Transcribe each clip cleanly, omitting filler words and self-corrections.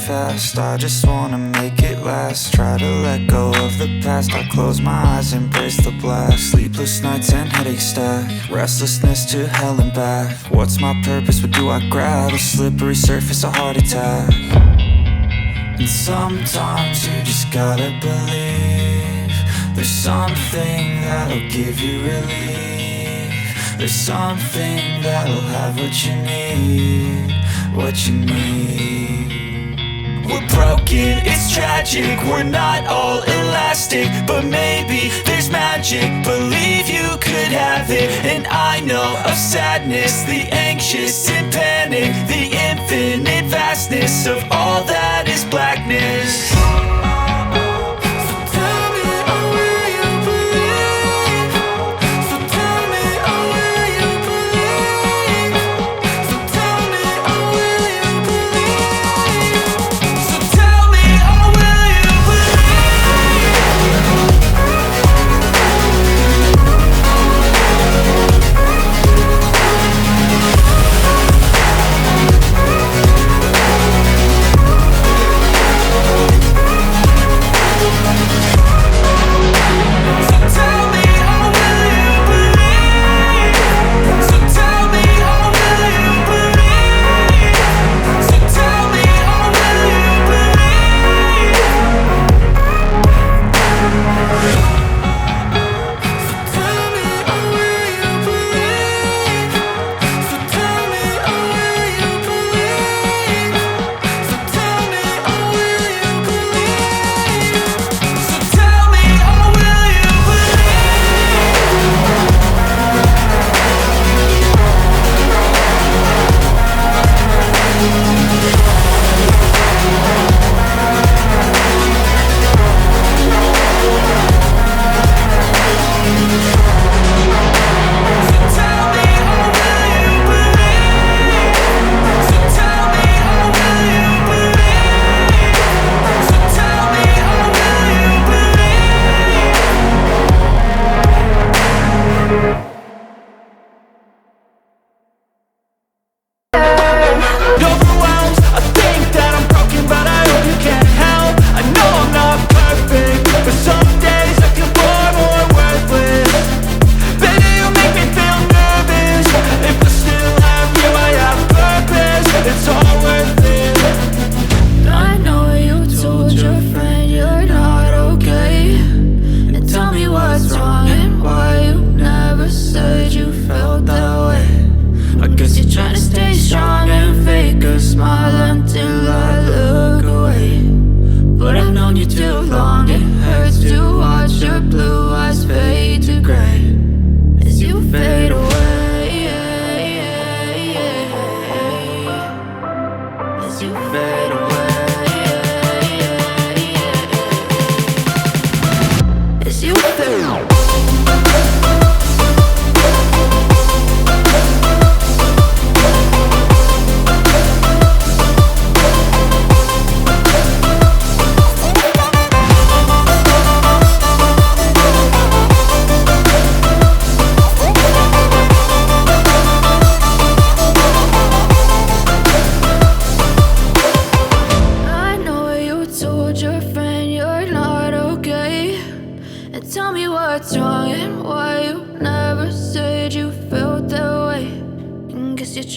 fast. I just wanna make it last. Try to let go of the past. I close my eyes, embrace the blast. Sleepless nights and headache stack. Restlessness to hell and back. What's my purpose? What do I grab? A slippery surface, a heart attack. And sometimes you just gotta believe there's something that'll give you relief. There's something that'll have what you need. What you need. We're broken, it's tragic. We're not all elastic, but maybe there's magic. Believe you could have it. And I know of sadness, the anxious and panic, the infinite vastness of all that is blackness.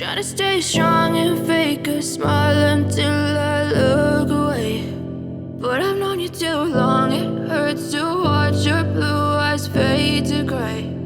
Trying to stay strong and fake a smile until I look away. But I've known you too long, it hurts to watch your blue eyes fade to gray.